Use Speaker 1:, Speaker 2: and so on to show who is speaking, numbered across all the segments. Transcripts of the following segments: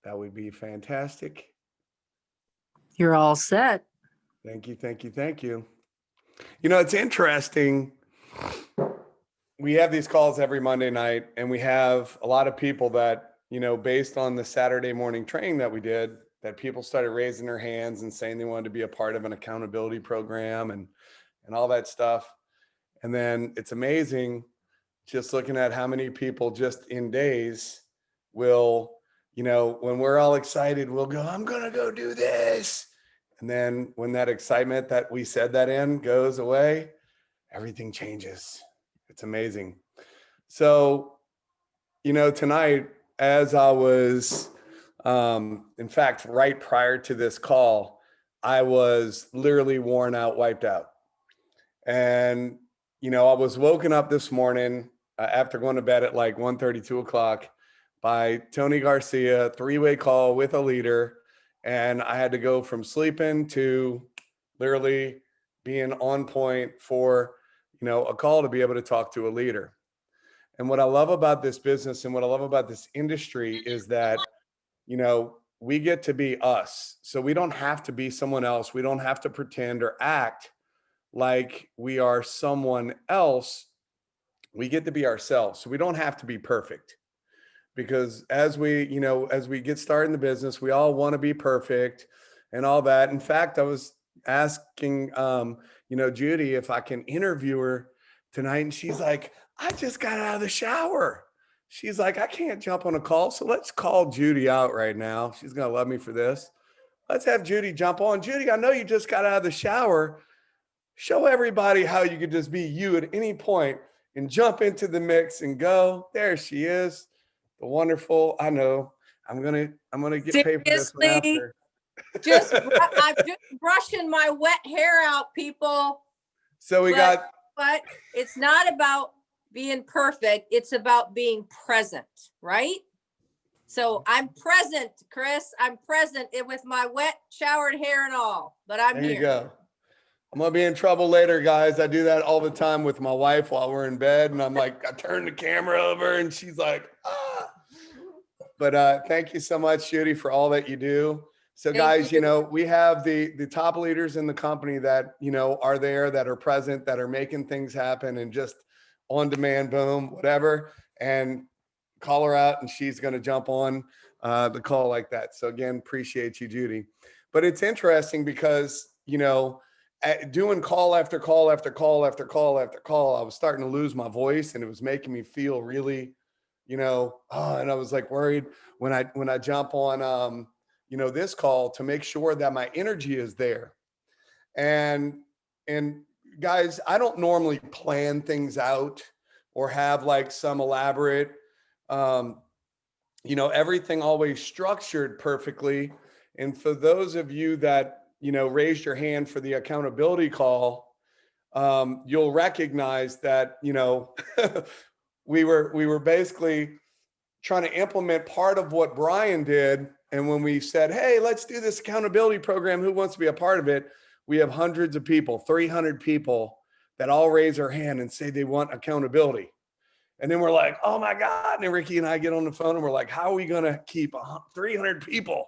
Speaker 1: That would be fantastic.
Speaker 2: You're all set.
Speaker 1: Thank you, thank you, thank you. You know, it's interesting. We have these calls every Monday night, and we have a lot of people that, based on the Saturday morning training that we did, that people started raising their hands and saying they wanted to be a part of an accountability program and all that stuff. And then it's amazing just looking at how many people just in days will, when we're all excited, we'll go, I'm going to go do this. And then when that excitement that we said that in goes away, everything changes. It's amazing. So, tonight, as I was, in fact, right prior to this call, I was literally worn out, wiped out. And, I was woken up this morning after going to bed at like 1:30, 2 o'clock by Tony Garcia, three-way call with a leader. And I had to go from sleeping to literally being on point for, a call to be able to talk to a leader. And what I love about this business and what I love about this industry is that, we get to be us. So we don't have to be someone else. We don't have to pretend or act like we are someone else. We get to be ourselves. So we don't have to be perfect, because as we get started in the business, we all want to be perfect and all that. In fact, I was asking, Judy if I can interview her tonight. And she's like, I just got out of the shower. She's like, I can't jump on a call. So let's call Judy out right now. She's going to love me for this. Let's have Judy jump on. Judy, I know you just got out of the shower. Show everybody how you could just be you at any point and jump into the mix and go. There she is. The wonderful. I know. I'm gonna get paid for this one
Speaker 2: Seriously?
Speaker 1: after.
Speaker 2: I'm just brushing my wet hair out, people.
Speaker 1: So
Speaker 2: but it's not about being perfect. It's about being present, right? So I'm present, Chris. I'm present with my wet showered hair and all, but I'm
Speaker 1: there
Speaker 2: here.
Speaker 1: you go. I'm gonna be in trouble later, guys. I do that all the time with my wife while we're in bed, and I'm like, I turn the camera over, and she's like, ah. But thank you so much, Judy, for all that you do. So, guys, we have the top leaders in the company that are there, that are present, that are making things happen, and just on demand, boom, whatever, and call her out, and she's going to jump on the call like that. So, again, appreciate you, Judy. But it's interesting because doing call after call after call after call after call, I was starting to lose my voice, and it was making me feel really, and I was like worried when I jump on, this call, to make sure that my energy is there. And guys, I don't normally plan things out or have like some elaborate, everything always structured perfectly. And for those of you that, raised your hand for the accountability call, you'll recognize that, we were basically trying to implement part of what Brian did. And when we said, hey, let's do this accountability program, who wants to be a part of it? We have hundreds of people, 300 people that all raise their hand and say they want accountability. And then we're like, oh my God. And then Ricky and I get on the phone and we're like, how are we going to keep 300 people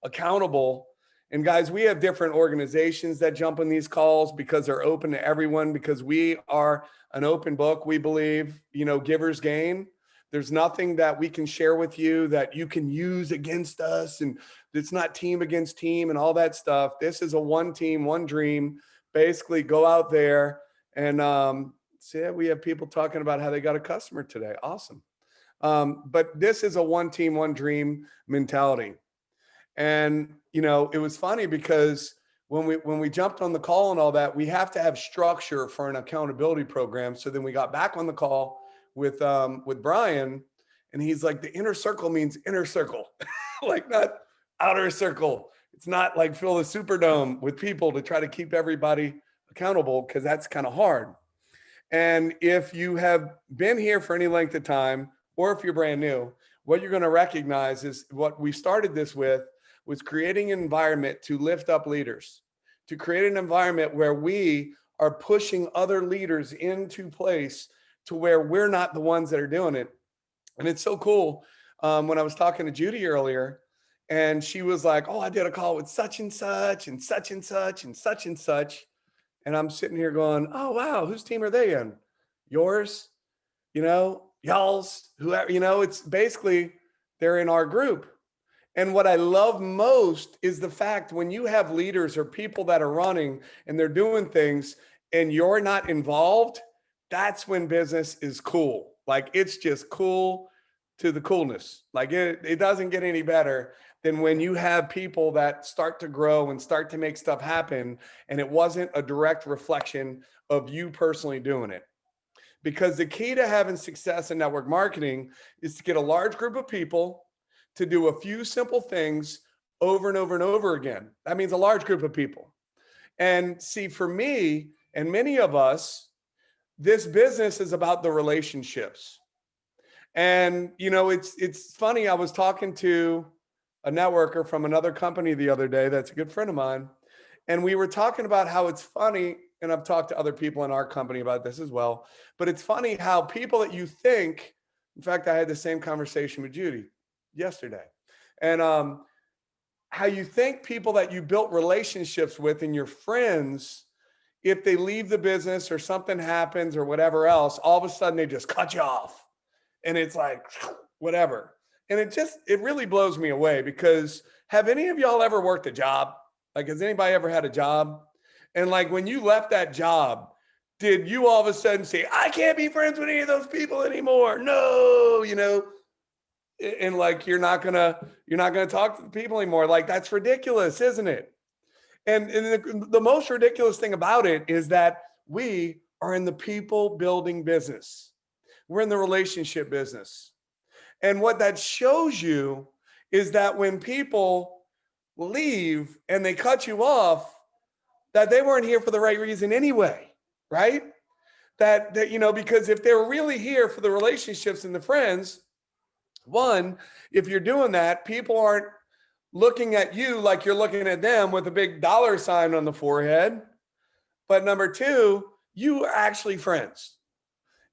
Speaker 1: accountable? And guys, we have different organizations that jump on these calls because they're open to everyone, because we are an open book. We believe, givers gain. There's nothing that we can share with you that you can use against us. And it's not team against team and all that stuff. This is a one team, one dream. Basically go out there and see, we have people talking about how they got a customer today. Awesome. But this is a one team, one dream mentality. And, it was funny because when we jumped on the call and all that, we have to have structure for an accountability program. So then we got back on the call with Brian, and he's like, the inner circle means inner circle, like not outer circle. It's not like fill the Superdome with people to try to keep everybody accountable, because that's kind of hard. And if you have been here for any length of time, or if you're brand new, what you're going to recognize is what we started this with was creating an environment to lift up leaders, to create an environment where we are pushing other leaders into place to where we're not the ones that are doing it. And it's so cool. When I was talking to Judy earlier, And she was like, oh, I did a call with such and such and such and such and such and such. And I'm sitting here going, oh, wow, whose team are they in? Yours, y'all's, whoever, it's basically they're in our group. And what I love most is the fact when you have leaders or people that are running and they're doing things and you're not involved, that's when business is cool. Like it's just cool to the coolness. Like it doesn't get any better than when you have people that start to grow and start to make stuff happen. And it wasn't a direct reflection of you personally doing it. Because the key to having success in network marketing is to get a large group of people to do a few simple things over and over and over again. That means a large group of people. And see, for me and many of us, this business is about the relationships. And, it's funny. I was talking to a networker from another company the other day that's a good friend of mine. And we were talking about how it's funny, and I've talked to other people in our company about this as well, but it's funny how people that you think, in fact, I had the same conversation with Judy yesterday, and how you think people that you built relationships with and your friends, if they leave the business or something happens or whatever else, all of a sudden they just cut you off. And it's like, whatever. And it really blows me away because have any of y'all ever worked a job? Like, has anybody ever had a job? And like, when you left that job, did you all of a sudden say, I can't be friends with any of those people anymore? No, and like, you're not gonna talk to the people anymore. Like, that's ridiculous, isn't it? And the most ridiculous thing about it is that we are in the people building business. We're in the relationship business. And what that shows you is that when people leave and they cut you off, that they weren't here for the right reason anyway, right? That because if they were really here for the relationships and the friends, one, if you're doing that, people aren't looking at you like you're looking at them with a big dollar sign on the forehead. But number two, you are actually friends.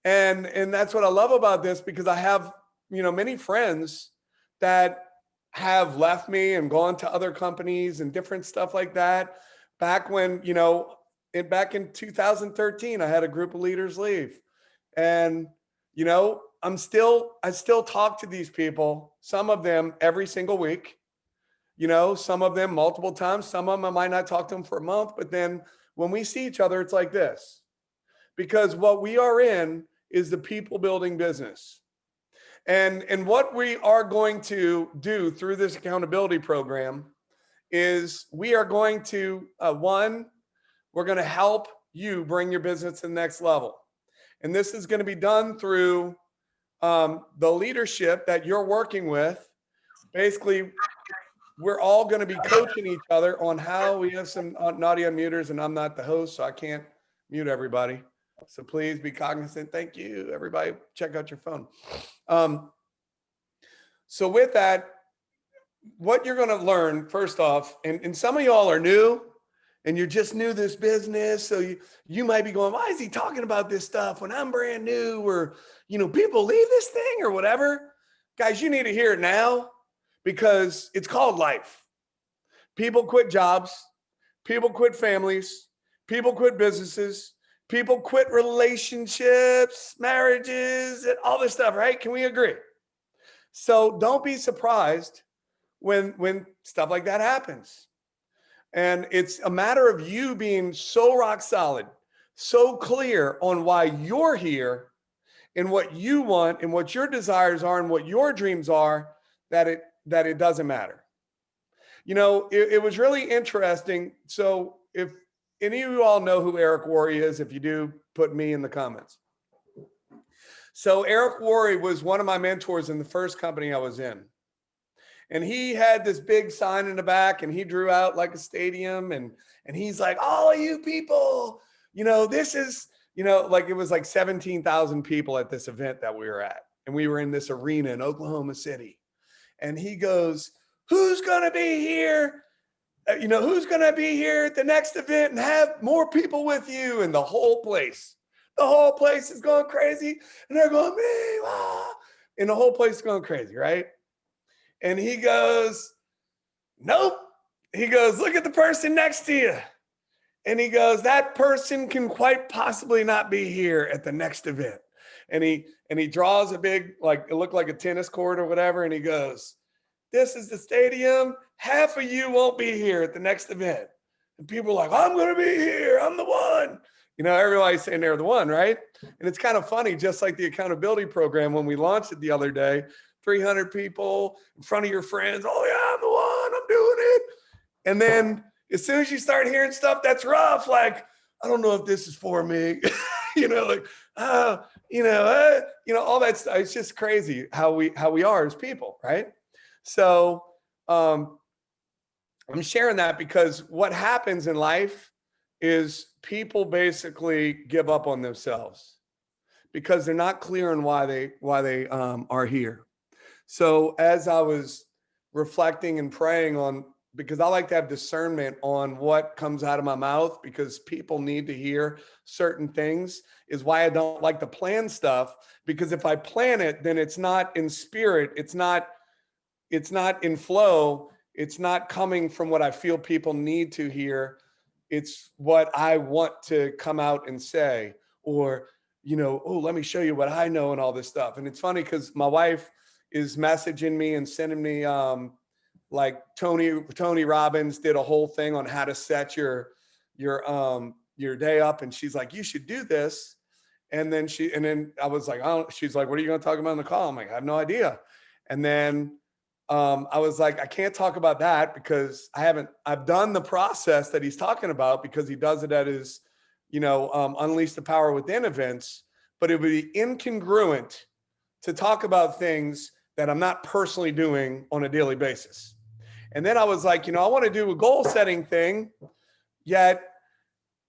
Speaker 1: And that's what I love about this, because I have, many friends that have left me and gone to other companies and different stuff like that. Back when, back in 2013, I had a group of leaders leave. And, I still talk to these people, some of them every single week, some of them multiple times, some of them I might not talk to them for a month, but then when we see each other, it's like this, because what we are in is the people building business. And what we are going to do through this accountability program is we are going to, we're going to help you bring your business to the next level. And this is going to be done through the leadership that you're working with. Basically, we're all going to be coaching each other on how. We have some naughty unmuters, and I'm not the host, so I can't mute everybody. So please be cognizant. Thank you, everybody. Check out your phone. So with that, what you're going to learn first off, and some of y'all are new and you're just new to this business. So you might be going, why is he talking about this stuff when I'm brand new, or, people leave this thing or whatever. Guys, you need to hear it now, because it's called life. People quit jobs, people quit families, people quit businesses, people quit relationships, marriages, and all this stuff, right? Can we agree? So don't be surprised when stuff like that happens. And it's a matter of you being so rock solid, so clear on why you're here and what you want and what your desires are and what your dreams are, that it doesn't matter. It was really interesting. So if any of you all know who Eric Worre is, if you do, put me in the comments. So Eric Worre was one of my mentors in the first company I was in. And he had this big sign in the back, and he drew out like a stadium, and he's like, all of you people, this is, like it was like 17,000 people at this event that we were at. And we were in this arena in Oklahoma City. And he goes, who's going to be here? Who's going to be here at the next event and have more people with you? And the whole place is going crazy. And they're going, me, and the whole place is going crazy, right? And he goes, nope. He goes, look at the person next to you. And he goes, that person can quite possibly not be here at the next event. And he draws a big, like, it looked like a tennis court or whatever. And he goes, this is the stadium. Half of you won't be here at the next event. And people are like, I'm going to be here. I'm the one. You know, everybody's saying they're the one, right? And it's kind of funny, just like the accountability program, when we launched it the other day, 300 people in front of your friends. Oh yeah, I'm the one, I'm doing it. And then as soon as you start hearing stuff that's rough, like, I don't know if this is for me, you know, like, all that stuff. It's just crazy how we are as people, right? So I'm sharing that because what happens in life is people basically give up on themselves because they're not clear on why they are here. So as I was reflecting and praying on, because I like to have discernment on what comes out of my mouth, because people need to hear certain things, is why I don't like to plan stuff. Because if I plan it, then it's not in spirit, it's not in flow, it's not coming from what I feel people need to hear. It's what I want to come out and say, or, you know, oh, let me show you what I know and all this stuff. And it's funny because my wife is messaging me and sending me, like Tony Robbins did a whole thing on how to set your day up. And she's like, you should do this. And then I was like, oh, she's like, what are you going to talk about in the call? I'm like, I have no idea. And then I was like, I can't talk about that because I've done the process that he's talking about, because he does it at his, Unleash the Power Within events, but it would be incongruent to talk about things that I'm not personally doing on a daily basis. And then I was like, I want to do a goal setting thing, yet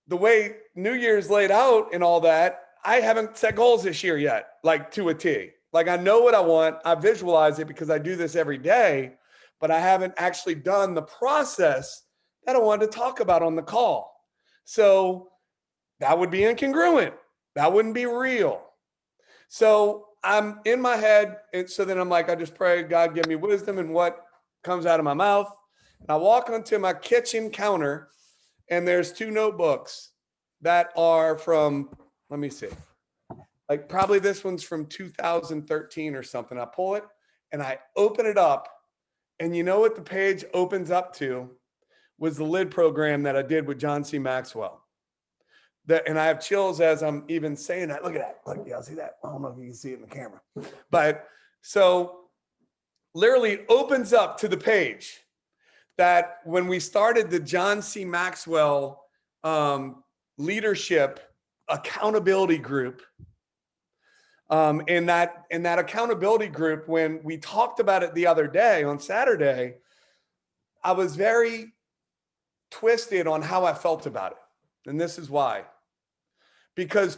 Speaker 1: the way New Year's laid out and all that, I haven't set goals this year yet, like to a T. Like, I know what I want. I visualize it because I do this every day, but I haven't actually done the process that I wanted to talk about on the call. So that would be incongruent. That wouldn't be real. So I'm in my head. And so then I'm like, I just pray, God, give me wisdom in what comes out of my mouth. And I walk onto my kitchen counter, and there's 2 notebooks that are from, let me see, like probably this one's from 2013 or something. I pull it and I open it up, and you know what the page opens up to was the LID program that I did with John C. Maxwell. And I have chills as I'm even saying that. Look at that. Look, y'all see that? I don't know if you can see it in the camera. But so literally opens up to the page that when we started the John C. Maxwell leadership accountability group, in that accountability group, when we talked about it the other day on Saturday, I was very twisted on how I felt about it. And this is why. Because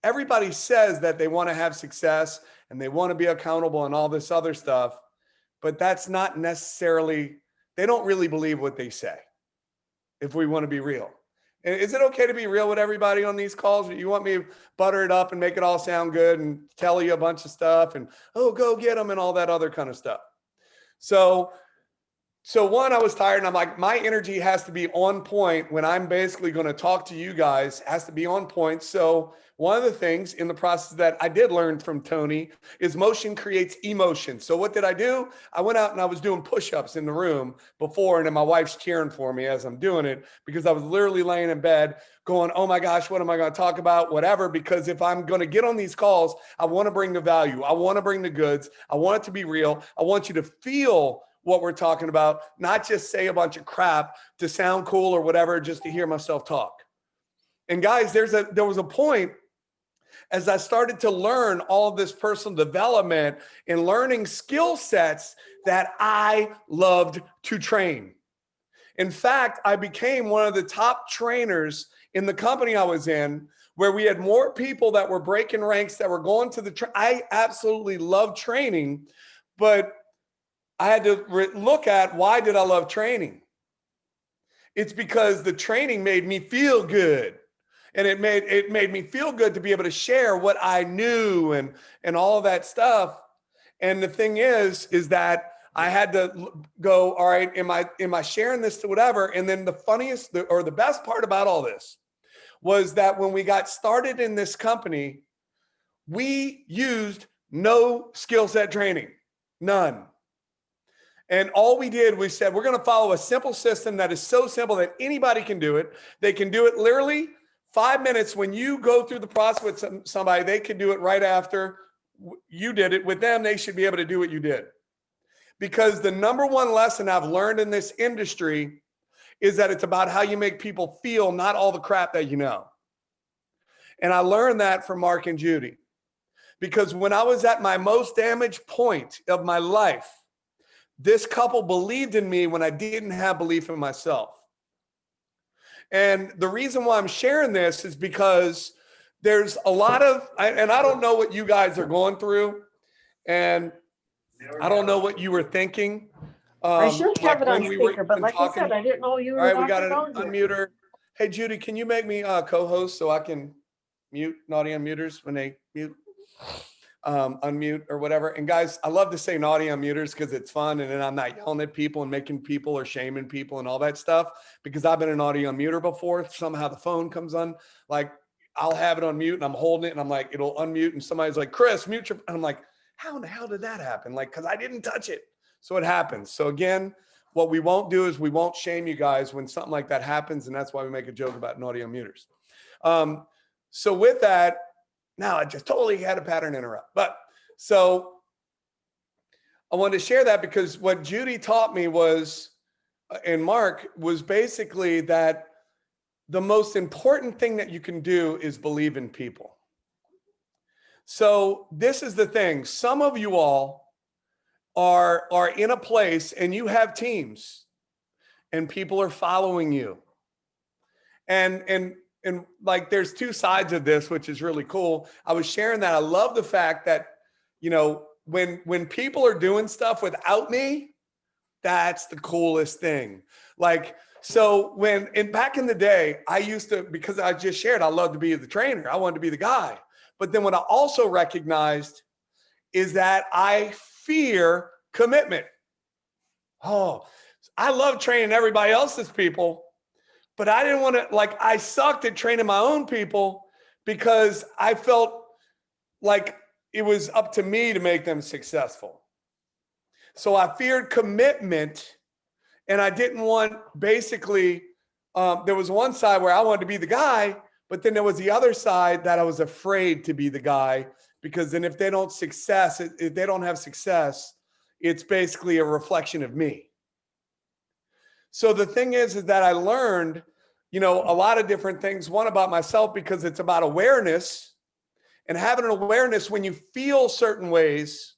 Speaker 1: everybody says that they want to have success and they want to be accountable and all this other stuff, but that's not necessarily, they don't really believe what they say, if we want to be real. And is it okay to be real with everybody on these calls? Or you want me to butter it up and make it all sound good and tell you a bunch of stuff and, oh, go get them and all that other kind of stuff? So one, I was tired, and I'm like, my energy has to be on point when I'm basically going to talk to you guys, has to be on point. So one of the things in the process that I did learn from Tony is motion creates emotion. So what did I do? I went out and I was doing push-ups in the room before, and then my wife's cheering for me as I'm doing it, because I was literally laying in bed going, oh my gosh, what am I going to talk about? Whatever, because if I'm going to get on these calls, I want to bring the value. I want to bring the goods. I want it to be real. I want you to feel what we're talking about, not just say a bunch of crap to sound cool or whatever, just to hear myself talk. And guys, there was a point as I started to learn all of this personal development and learning skill sets that I loved to train. In fact, I became one of the top trainers in the company I was in, where we had more people that were breaking ranks, that were going to I absolutely love training, but I had to look at, why did I love training? It's because the training made me feel good. And it made me feel good to be able to share what I knew and all of that stuff. And the thing is that I had to go, all right, am I sharing this to whatever? And then the funniest or the best part about all this was that when we got started in this company, we used no skill set training, none. And all we did, we said, we're going to follow a simple system that is so simple that anybody can do it. They can do it literally 5 minutes. When you go through the process with somebody, they can do it right after you did it with them. They should be able to do what you did. Because the number one lesson I've learned in this industry is that it's about how you make people feel, not all the crap that you know. And I learned that from Mark and Judy. Because when I was at my most damaged point of my life, this couple believed in me when I didn't have belief in myself. And the reason why I'm sharing this is because there's a lot of, and I don't know what you guys are going through, and I don't know what you were thinking.
Speaker 3: I should have it on
Speaker 1: when we were
Speaker 3: speaker, but like I said, I didn't know you
Speaker 1: All
Speaker 3: were
Speaker 1: right, we
Speaker 3: off
Speaker 1: got
Speaker 3: the
Speaker 1: an
Speaker 3: phone here.
Speaker 1: unmuter. Hey, Judy, can you make me co-host so I can mute naughty unmuters when they mute? Unmute or whatever. And guys, I love to say naughty unmuters because it's fun. And then I'm not yelling at people and making people or shaming people and all that stuff, because I've been a naughty unmuter before. Somehow the phone comes on, like I'll have it on mute and I'm holding it and I'm like, it'll unmute. And somebody's like, Chris, mute your, and I'm like, how in the hell did that happen? Like, cause I didn't touch it. So it happens. So again, what we won't do is we won't shame you guys when something like that happens. And that's why we make a joke about naughty unmuters. So with that, now I just totally had a pattern interrupt. But so I wanted to share that because what Judy taught me was, and Mark, was basically that the most important thing that you can do is believe in people. So this is the thing. Some of you all are in a place and you have teams and people are following you. And like, there's two sides of this, which is really cool. I was sharing that. I love the fact that, you know, when people are doing stuff without me, that's the coolest thing. Like, so back in the day, I used to, because I just shared, I love to be the trainer. I wanted to be the guy. But then what I also recognized is that I fear commitment. Oh, I love training everybody else's people. But I didn't want to, like, I sucked at training my own people because I felt like it was up to me to make them successful. So I feared commitment, and I didn't want, basically, there was one side where I wanted to be the guy, but then there was the other side that I was afraid to be the guy, because then if they don't have success, it's basically a reflection of me. So the thing is that I learned, you know, a lot of different things. One, about myself, because it's about awareness, and having an awareness when you feel certain ways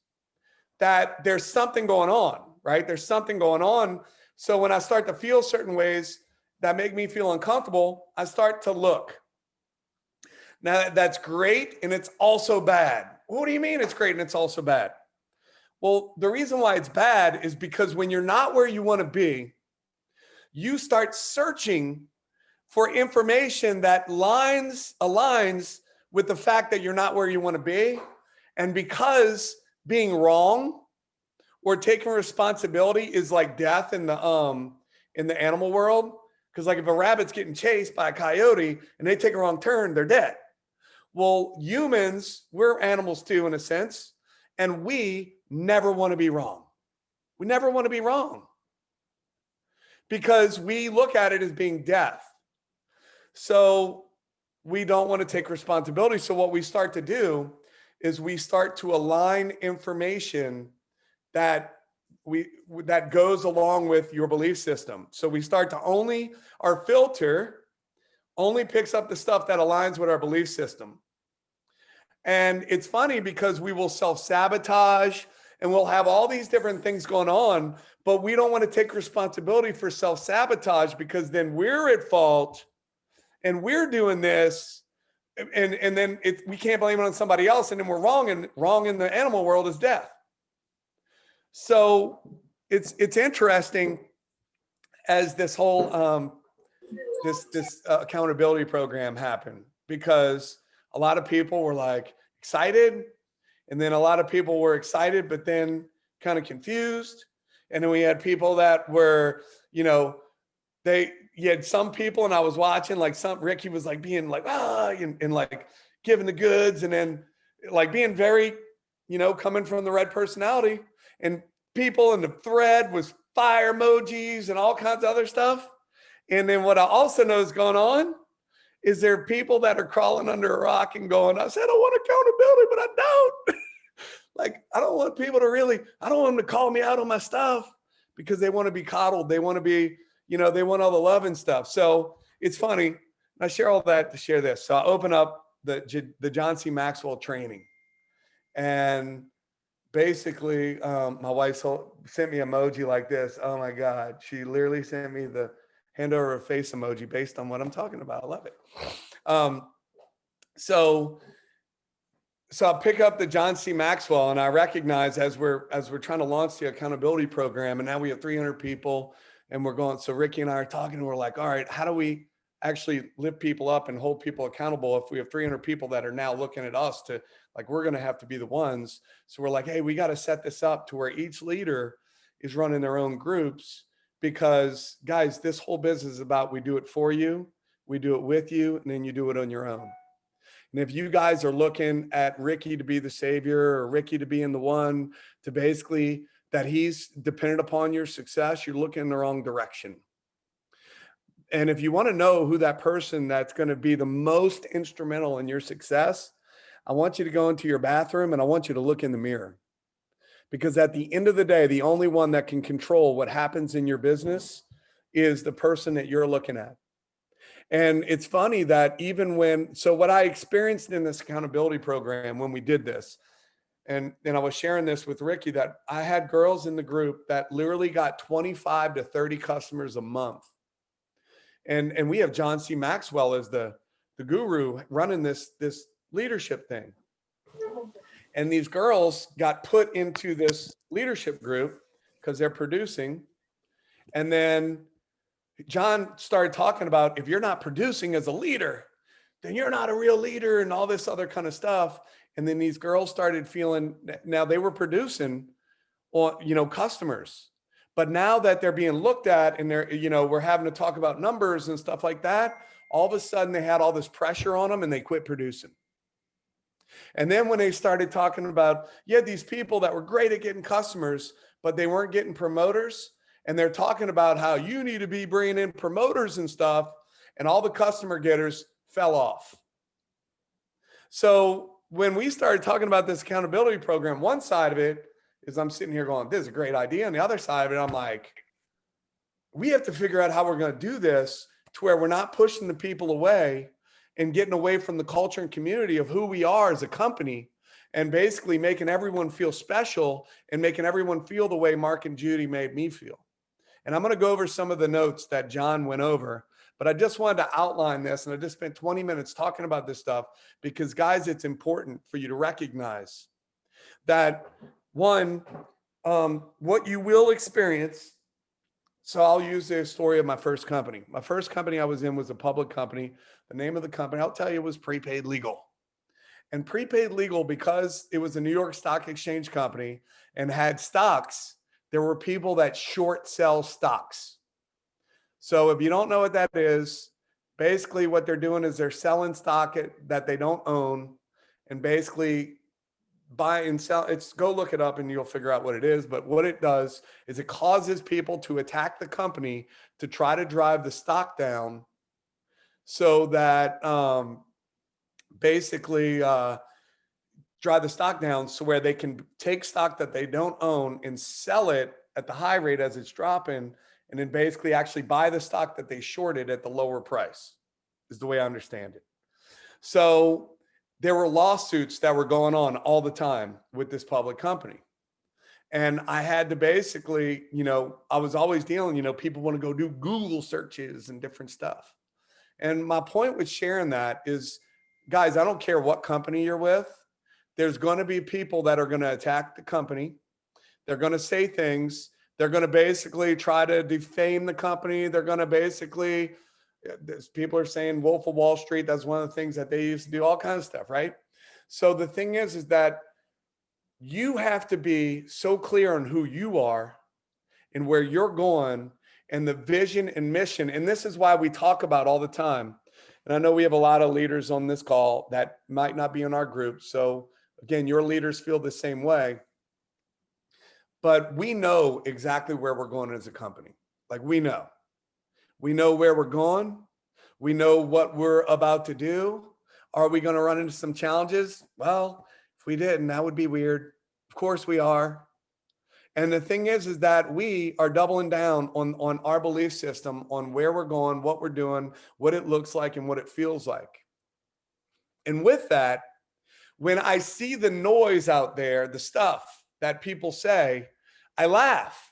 Speaker 1: that there's something going on, right? There's something going on. So when I start to feel certain ways that make me feel uncomfortable, I start to look. Now that's great. And it's also bad. What do you mean it's great and it's also bad? Well, the reason why it's bad is because when you're not where you want to be, you start searching for information that aligns with the fact that you're not where you want to be. And because being wrong or taking responsibility is like death in the animal world, because like if a rabbit's getting chased by a coyote and they take a wrong turn, they're dead. Well, humans, we're animals too, in a sense, and we never want to be wrong. We never want to be wrong, because we look at it as being death. So we don't want to take responsibility. So what we start to do is we start to align information that goes along with your belief system. So we start to our filter only picks up the stuff that aligns with our belief system. And it's funny because we will self-sabotage and we'll have all these different things going on, but we don't want to take responsibility for self-sabotage, because then we're at fault and we're doing this, and then we can't blame it on somebody else, and then we're wrong, and wrong in the animal world is death. So it's interesting as this whole this accountability program happened, because a lot of people were like excited, and then a lot of people were excited but then kind of confused. And then we had people that were, you know, you had some people, and I was watching like Ricky was like being like, and like giving the goods, and then like being very, you know, coming from the red personality, and people in the thread was fire emojis and all kinds of other stuff. And then what I also know is going on is there are people that are crawling under a rock and going, I said, I want accountability, but I don't. Like, I don't want people to really, I don't want them to call me out on my stuff because they want to be coddled. They want to be, you know, they want all the love and stuff. So it's funny. I share all that to share this. So I open up the John C. Maxwell training. And basically, my wife sent me emoji like this. Oh my God. She literally sent me the hand over her face emoji based on what I'm talking about. I love it. So I pick up the John C. Maxwell, and I recognize as we're trying to launch the accountability program, and now we have 300 people, and we're going. So Ricky and I are talking, and we're like, all right, how do we actually lift people up and hold people accountable if we have 300 people that are now looking at us to like, we're going to have to be the ones. So we're like, hey, we got to set this up to where each leader is running their own groups, because guys, this whole business is about, we do it for you, we do it with you, and then you do it on your own. And if you guys are looking at Ricky to be the savior, or Ricky to be in the one to basically that he's dependent upon your success, you're looking in the wrong direction. And if you want to know who that person that's going to be the most instrumental in your success, I want you to go into your bathroom and I want you to look in the mirror. Because at the end of the day, the only one that can control what happens in your business is the person that you're looking at. And it's funny that so what I experienced in this accountability program when we did this, and I was sharing this with Ricky, that I had girls in the group that literally got 25 to 30 customers a month. And we have John C. Maxwell as the guru running this leadership thing. And these girls got put into this leadership group because they're producing. And then John started talking about, if you're not producing as a leader, then you're not a real leader, and all this other kind of stuff. And then these girls started feeling, now they were producing on, you know, customers, but now that they're being looked at and they're, you know, we're having to talk about numbers and stuff like that, all of a sudden they had all this pressure on them and they quit producing. And then when they started talking about, you had these people that were great at getting customers, but they weren't getting promoters. And they're talking about how you need to be bringing in promoters and stuff. And all the customer getters fell off. So when we started talking about this accountability program, one side of it is I'm sitting here going, this is a great idea. And the other side of it, I'm like, we have to figure out how we're going to do this to where we're not pushing the people away and getting away from the culture and community of who we are as a company, and basically making everyone feel special and making everyone feel the way Mark and Judy made me feel. And I'm going to go over some of the notes that John went over, but I just wanted to outline this. And I just spent 20 minutes talking about this stuff because, guys, it's important for you to recognize that, one, what you will experience. So I'll use the story of my first company. My first company I was in was a public company. The name of the company, I'll tell you, was Prepaid Legal. And Prepaid Legal, because it was a New York Stock Exchange company and had stocks, there were people that short sell stocks. So if you don't know what that is, basically what they're doing is they're selling stock that they don't own, and basically buy and sell. Go look it up and you'll figure out what it is. But what it does is it causes people to attack the company to try to drive the stock down, so that basically drive the stock down so where they can take stock that they don't own and sell it at the high rate as it's dropping, and then basically actually buy the stock that they shorted at the lower price, is the way I understand it. So there were lawsuits that were going on all the time with this public company. And I had to basically, you know, I was always dealing, you know, people want to go do Google searches and different stuff. And my point with sharing that is, guys, I don't care what company you're with. There's going to be people that are going to attack the company. They're going to say things. They're going to basically try to defame the company. They're going to basically, people are saying Wolf of Wall Street. That's one of the things that they used to do, all kinds of stuff, right? So the thing is that you have to be so clear on who you are and where you're going and the vision and mission. And this is why we talk about all the time. And I know we have a lot of leaders on this call that might not be in our group. So again, your leaders feel the same way. But we know exactly where we're going as a company. Like we know where we're going. We know what we're about to do. Are we going to run into some challenges? Well, if we didn't, that would be weird. Of course we are. And the thing is that we are doubling down on our belief system, on where we're going, what we're doing, what it looks like, and what it feels like. And with that, when I see the noise out there, the stuff that people say, I laugh.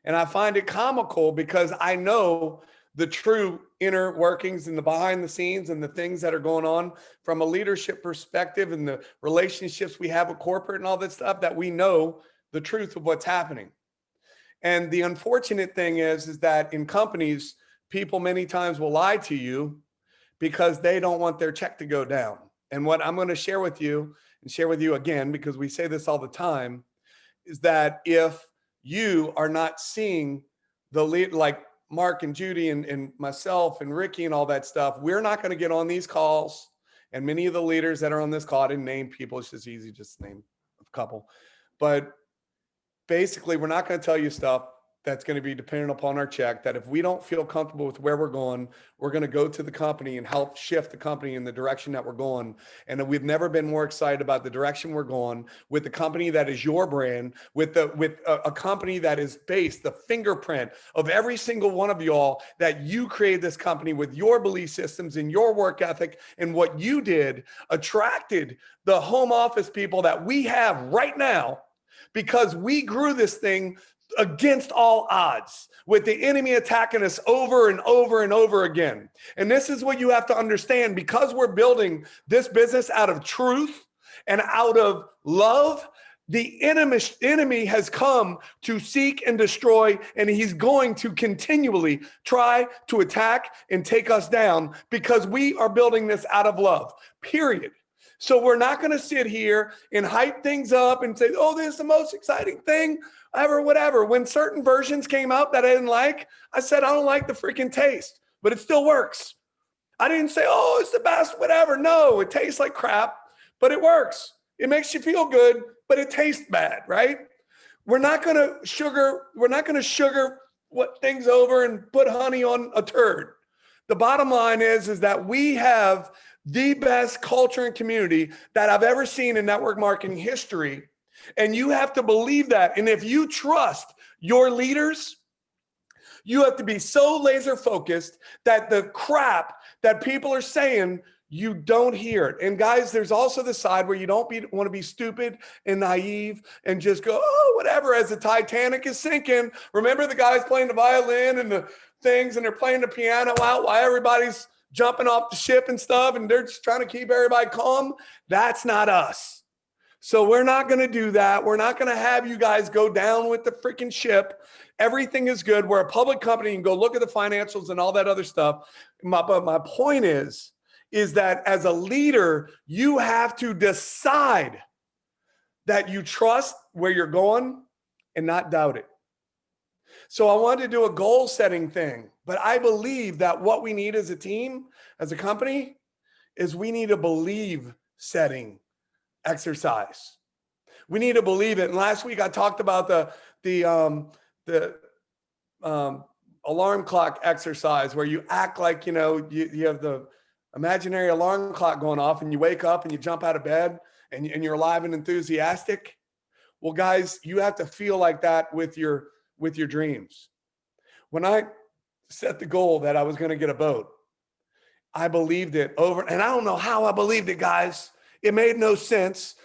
Speaker 1: And I find it comical because I know the true inner workings and the behind the scenes and the things that are going on from a leadership perspective and the relationships we have with corporate and all that stuff, that we know the truth of what's happening. And the unfortunate thing is that in companies, people many times will lie to you because they don't want their check to go down. And what I'm going to share with you and share with you again, because we say this all the time, is that if you are not seeing the lead, like Mark and Judy and myself and Ricky and all that stuff, we're not going to get on these calls. And many of the leaders that are on this call, I didn't name people, it's just easy just to name a couple. But basically, we're not going to tell you stuff that's going to be dependent upon our check, that if we don't feel comfortable with where we're going, we're going to go to the company and help shift the company in the direction that we're going. And we've never been more excited about the direction we're going with the company that is your brand, with a company that is based, the fingerprint of every single one of y'all, that you created this company with your belief systems and your work ethic, and what you did attracted the home office people that we have right now, because we grew this thing against all odds, with the enemy attacking us over and over and over again. And this is what you have to understand, because we're building this business out of truth and out of love. The enemy has come to seek and destroy, and he's going to continually try to attack and take us down, because we are building this out of love, period. So we're not going to sit here and hype things up and say, oh, this is the most exciting thing ever, whatever. When certain versions came out that I didn't like, I said, I don't like the freaking taste, but it still works. I didn't say, oh, it's the best, whatever. No, it tastes like crap, but it works. It makes you feel good, but it tastes bad, right? We're not going to sugar what things over and put honey on a turd. The bottom line is that we have the best culture and community that I've ever seen in network marketing history. And you have to believe that. And if you trust your leaders, you have to be so laser focused that the crap that people are saying, you don't hear it. And guys, there's also the side where you don't want to be stupid and naive and just go, oh, whatever, as the Titanic is sinking. Remember the guys playing the violin and the things, and they're playing the piano out while everybody's jumping off the ship and stuff, and they're just trying to keep everybody calm. That's not us. So we're not going to do that. We're not going to have you guys go down with the freaking ship. Everything is good. We're a public company. You can go look at the financials and all that other stuff. But my point is that as a leader, you have to decide that you trust where you're going and not doubt it. So I wanted to do a goal setting thing, but I believe that what we need as a team, as a company, is we need a believe setting exercise. We need to believe it. And last week I talked about the alarm clock exercise, where you act like, you have the imaginary alarm clock going off, and you wake up and you jump out of bed and you're alive and enthusiastic. Well, guys, you have to feel like that with your dreams. When I set the goal that I was going to get a boat, I believed it over, and I don't know how I believed it, guys. It made no sense.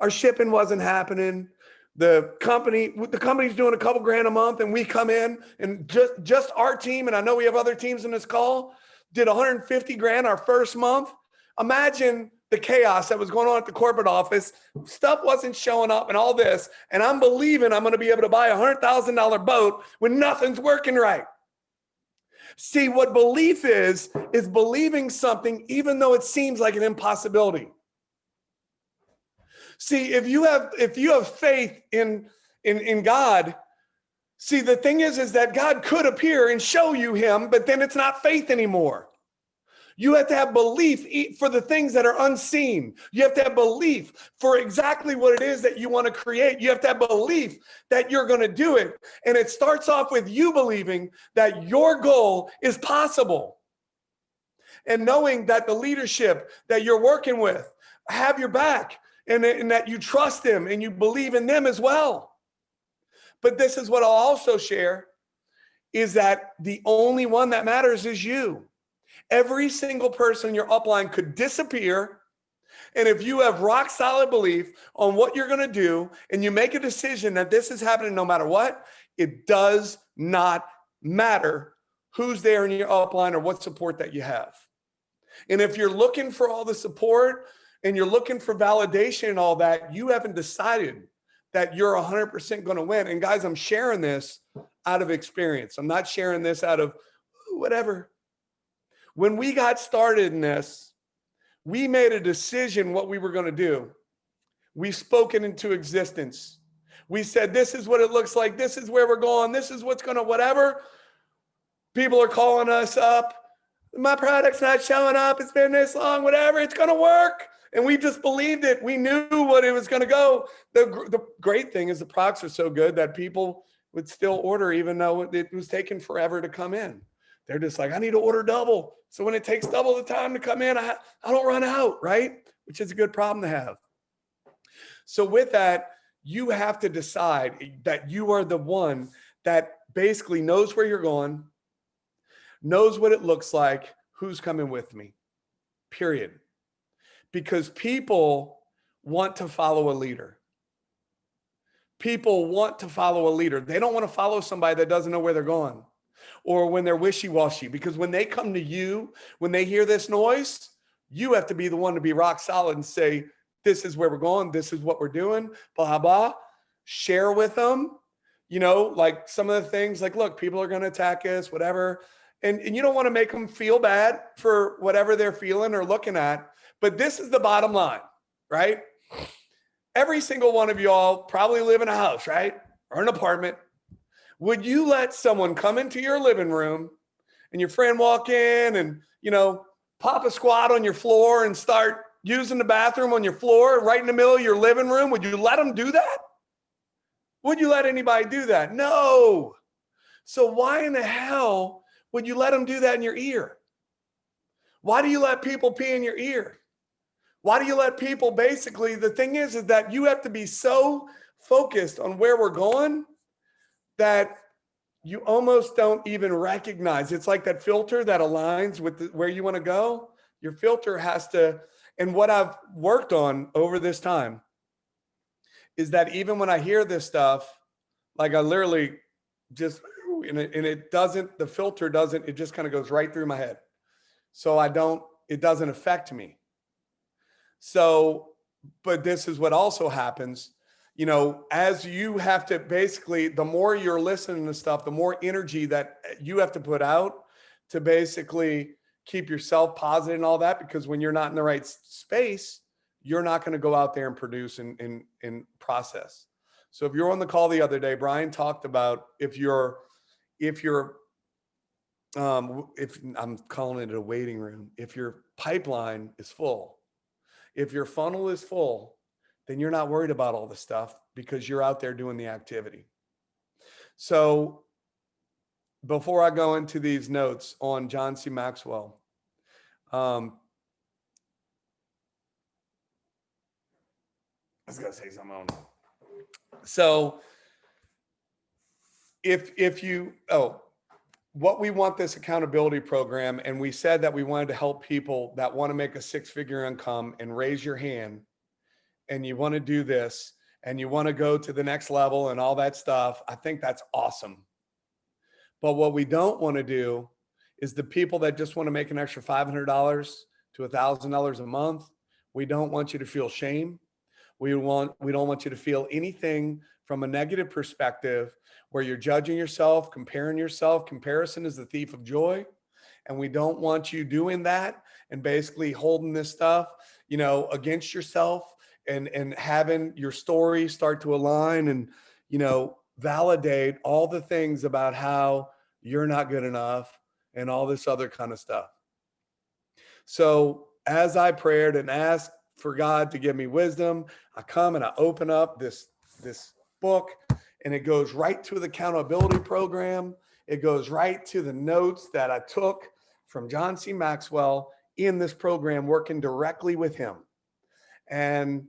Speaker 1: Our shipping wasn't happening. The company's doing a couple grand a month, and we come in, and just our team, and I know we have other teams in this call, did 150 grand our first month. Imagine the chaos that was going on at the corporate office. Stuff wasn't showing up and all this, and I'm believing I'm going to be able to buy a $100,000 boat when nothing's working right. See, what belief is believing something even though it seems like an impossibility. See, if you have faith in God, See, the thing is that God could appear and show you him, but then it's not faith anymore. You have to have belief for the things that are unseen. You have to have belief for exactly what it is that you want to create. You have to have belief that you're going to do it. And it starts off with you believing that your goal is possible. And knowing that the leadership that you're working with have your back, and that you trust them and you believe in them as well. But this is what I'll also share, is that the only one that matters is you. Every single person in your upline could disappear. And if you have rock solid belief on what you're going to do, and you make a decision that this is happening no matter what, it does not matter who's there in your upline or what support that you have. And if you're looking for all the support and you're looking for validation and all that, you haven't decided that you're 100% going to win. And guys, I'm sharing this out of experience. I'm not sharing this out of whatever. When we got started in this, we made a decision what we were going to do. We spoke it into existence. We said, this is what it looks like. This is where we're going. This is what's going to, whatever. People are calling us up. My product's not showing up. It's been this long, whatever. It's going to work. And we just believed it. We knew what it was going to go. The great thing is the products are so good that people would still order even though it was taking forever to come in. They're just like, I need to order double. So when it takes double the time to come in, I don't run out, right? Which is a good problem to have. So with that, you have to decide that you are the one that basically knows where you're going, knows what it looks like, who's coming with me, period. Because people want to follow a leader. People want to follow a leader. They don't want to follow somebody that doesn't know where they're going, or when they're wishy-washy. Because when they come to you, when they hear this noise, you have to be the one to be rock solid and say, this is where we're going. This is what we're doing, blah, blah. Share with them, like some of the things like, look, people are going to attack us, whatever. And you don't want to make them feel bad for whatever they're feeling or looking at. But this is the bottom line, right? Every single one of y'all probably live in a house, right? Or an apartment. Would you let someone come into your living room and your friend walk in and, pop a squat on your floor and start using the bathroom on your floor right in the middle of your living room? Would you let them do that? Would you let anybody do that? No. So why in the hell would you let them do that in your ear? Why do you let people pee in your ear? Why do you let people basically, the thing is that you have to be so focused on where we're going that you almost don't even recognize. It's like that filter that aligns with where you want to go. Your filter has to, and what I've worked on over this time is that even when I hear this stuff, like I literally just, and it doesn't, the filter doesn't, it just kind of goes right through my head. So it doesn't affect me. So, but this is what also happens, as you have to basically, the more you're listening to stuff, the more energy that you have to put out to basically keep yourself positive and all that, because when you're not in the right space, you're not going to go out there and produce and process. So if you're on the call the other day, Brian talked about if I'm calling it a waiting room, if your pipeline is full, if your funnel is full, then you're not worried about all the stuff because you're out there doing the activity. So before I go into these notes on John C. Maxwell, I was going to say something on. So what we want this accountability program, and we said that we wanted to help people that want to make a six-figure income and raise your hand, and you want to do this, and you want to go to the next level and all that stuff. I think that's awesome. But what we don't want to do is the people that just want to make an extra $500 to $1,000 a month. We don't want you to feel shame. We don't want you to feel anything from a negative perspective where you're judging yourself, comparing yourself. Comparison is the thief of joy. And we don't want you doing that and basically holding this stuff, against yourself and having your story start to align and, validate all the things about how you're not good enough and all this other kind of stuff. So as I prayed and asked for God to give me wisdom, I come and I open up this book, and it goes right to the accountability program. It goes right to the notes that I took from John C. Maxwell in this program, working directly with him. And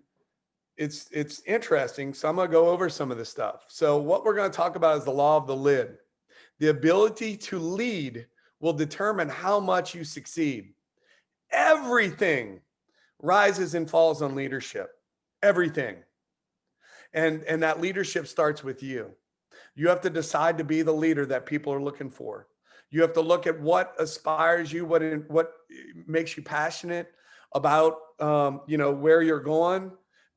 Speaker 1: it's interesting. So I'm going to go over some of this stuff. So what we're going to talk about is the law of the lid. The ability to lead will determine how much you succeed. Everything rises and falls on leadership. Everything. And that leadership starts with you. You have to decide to be the leader that people are looking for. You have to look at what inspires you, what makes you passionate about, where you're going.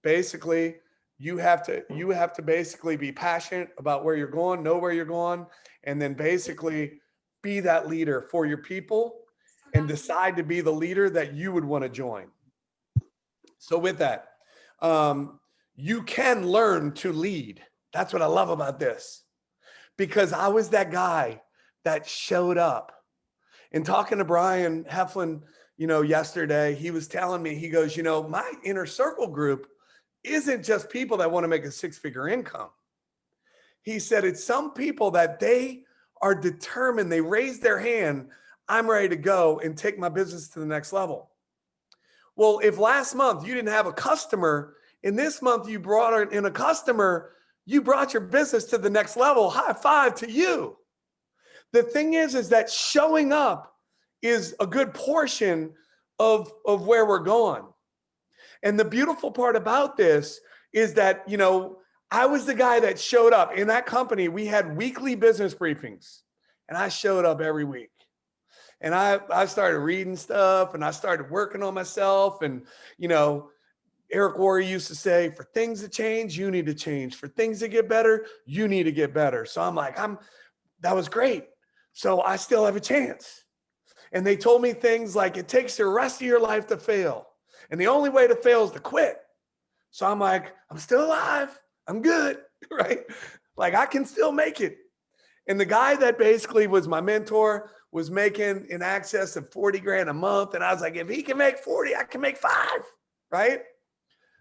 Speaker 1: Basically, you have to basically be passionate about where you're going, know where you're going, and then basically be that leader for your people and decide to be the leader that you would want to join. So with that, you can learn to lead. That's what I love about this, because I was that guy that showed up. And talking to Brian Heflin, yesterday, he was telling me, he goes, my inner circle group isn't just people that want to make a six-figure income. He said, it's some people that they are determined, they raise their hand, I'm ready to go and take my business to the next level. Well, if last month you didn't have a customer, and this month you brought in a customer, you brought your business to the next level. High five to you. The thing is that showing up is a good portion of where we're going. And the beautiful part about this is that, I was the guy that showed up in that company. We had weekly business briefings, and I showed up every week. And I started reading stuff, and I started working on myself. And, Eric Worre used to say, for things to change, you need to change. For things to get better, you need to get better. So I'm like, that was great. So I still have a chance. And they told me things like, it takes the rest of your life to fail. And the only way to fail is to quit. So I'm like, I'm still alive. I'm good, right? Like, I can still make it. And the guy that basically was my mentor was making in excess of 40 grand a month. And I was like, if he can make 40, I can make 5, right?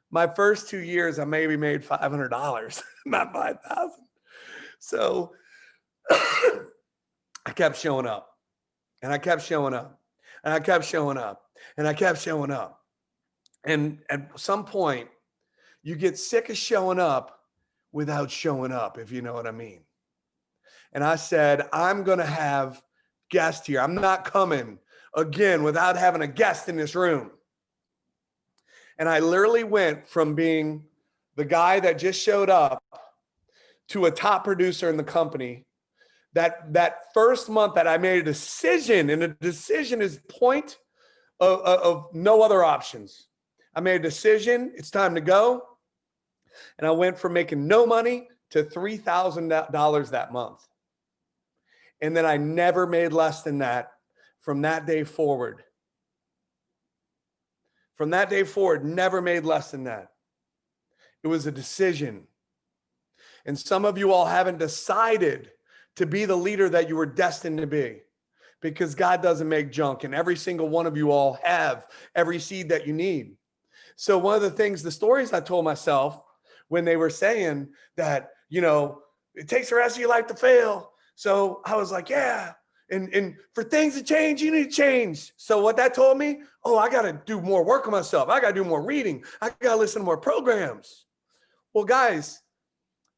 Speaker 1: My first 2 years, I maybe made $500, not 5,000. So I kept showing up, and I kept showing up, and I kept showing up, and I kept showing up. And at some point, you get sick of showing up without showing up, if you know what I mean. And I said, I'm going to have guests here. I'm not coming again without having a guest in this room. And I literally went from being the guy that just showed up to a top producer in the company. That first month that I made a decision, and a decision is point of no other options. I made a decision. It's time to go. And I went from making no money to $3,000 that month. And then I never made less than that from that day forward. From that day forward, never made less than that. It was a decision. And some of you all haven't decided to be the leader that you were destined to be, because God doesn't make junk, and every single one of you all have every seed that you need. So one of the things, the stories I told myself when they were saying that, it takes the rest of your life to fail. So I was like, yeah. And for things to change, you need to change. So what that told me, I got to do more work on myself. I got to do more reading. I got to listen to more programs. Well, guys,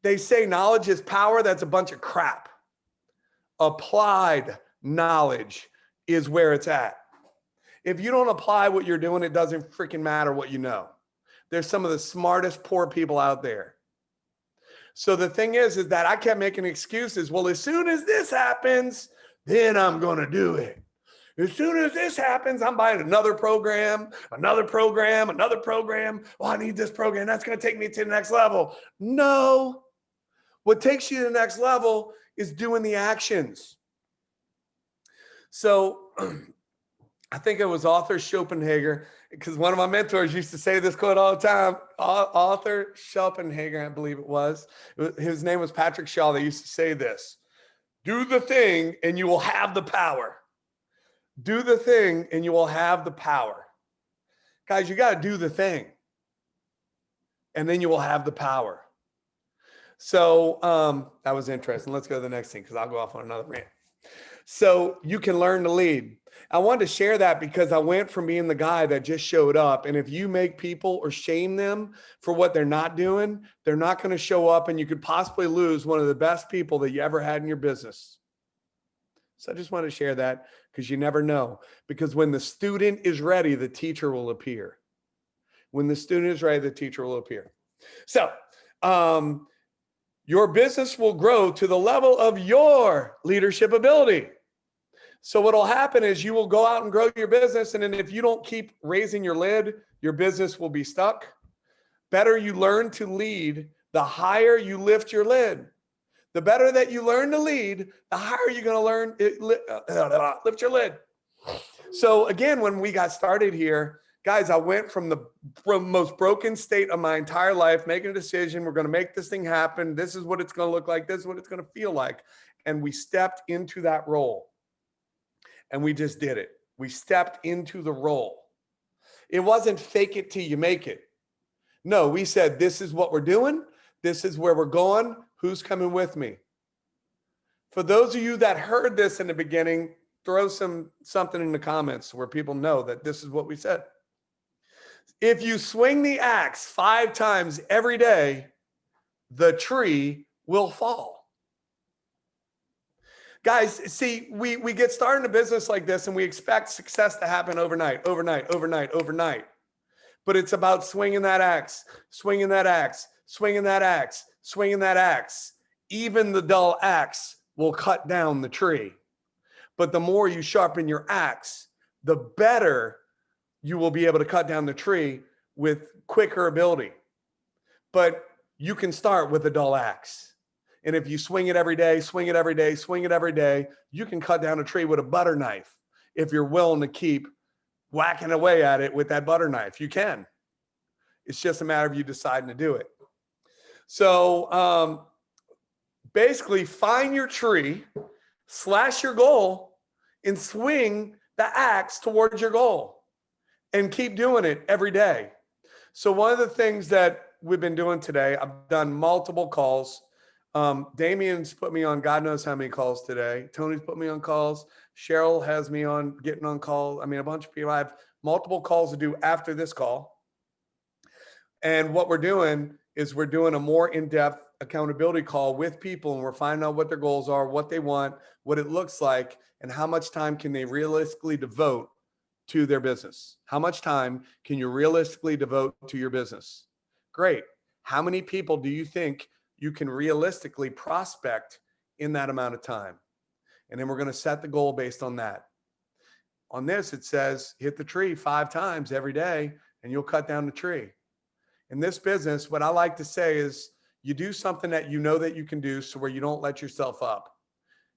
Speaker 1: they say knowledge is power. That's a bunch of crap. Applied knowledge is where it's at. If you don't apply what you're doing, it doesn't freaking matter what you know. There's some of the smartest poor people out there. So the thing is that I kept making excuses. Well, as soon as this happens, then I'm going to do it. As soon as this happens, I'm buying another program, another program, another program. I need this program. That's going to take me to the next level. No. What takes you to the next level is doing the actions. So I think it was Arthur Schopenhauer, because one of my mentors used to say this quote all the time. Arthur Schopenhauer, I believe it was. His name was Patrick Shaw. They used to say this: do the thing and you will have the power. Do the thing and you will have the power. Guys, you got to do the thing, and then you will have the power. So that was interesting. Let's go to the next thing, because I'll go off on another rant. So you can learn to lead. I wanted to share that because I went from being the guy that just showed up. And if you make people or shame them for what they're not doing, they're not going to show up, and you could possibly lose one of the best people that you ever had in your business. So I just wanted to share that, because you never know. Because when the student is ready, the teacher will appear. When the student is ready, the teacher will appear. So your business will grow to the level of your leadership ability. So what'll happen is you will go out and grow your business. And then if you don't keep raising your lid, your business will be stuck. Better you learn to lead, the higher you lift your lid. The better that you learn to lead, the higher you're going to learn lift your lid. So again, when we got started here, guys, I went from the most broken state of my entire life, making a decision. We're going to make this thing happen. This is what it's going to look like. This is what it's going to feel like. And we stepped into that role. And we just did it. We stepped into the role. It wasn't fake it till you make it. No, we said, this is what we're doing. This is where we're going. Who's coming with me? For those of you that heard this in the beginning, throw something in the comments where people know that this is what we said. If you swing the axe 5 times every day, the tree will fall. Guys, see, we get started in a business like this and we expect success to happen overnight. But it's about swinging that axe, swinging that axe, swinging that axe, swinging that axe. Even the dull axe will cut down the tree. But the more you sharpen your axe, the better you will be able to cut down the tree with quicker ability. But you can start with a dull axe. And if you swing it every day, swing it every day, swing it every day, you can cut down a tree with a butter knife. If you're willing to keep whacking away at it with that butter knife, you can. It's just a matter of you deciding to do it. So basically find your tree, slash your goal, and swing the axe towards your goal. And keep doing it every day. So one of the things that we've been doing today, I've done multiple calls. Damien's put me on God knows how many calls today. Tony's put me on calls. Cheryl has me on getting on calls. I mean, a bunch of people. I have multiple calls to do after this call. And what we're doing is we're doing a more in-depth accountability call with people, and we're finding out what their goals are, what they want, what it looks like, and how much time can they realistically devote to their business. How much time can you realistically devote to your business? Great. How many people do you think you can realistically prospect in that amount of time? And then we're going to set the goal based on that. On this, it says hit the tree 5 times every day and you'll cut down the tree. In this business, what I like to say is you do something that you know that you can do, so where you don't let yourself up.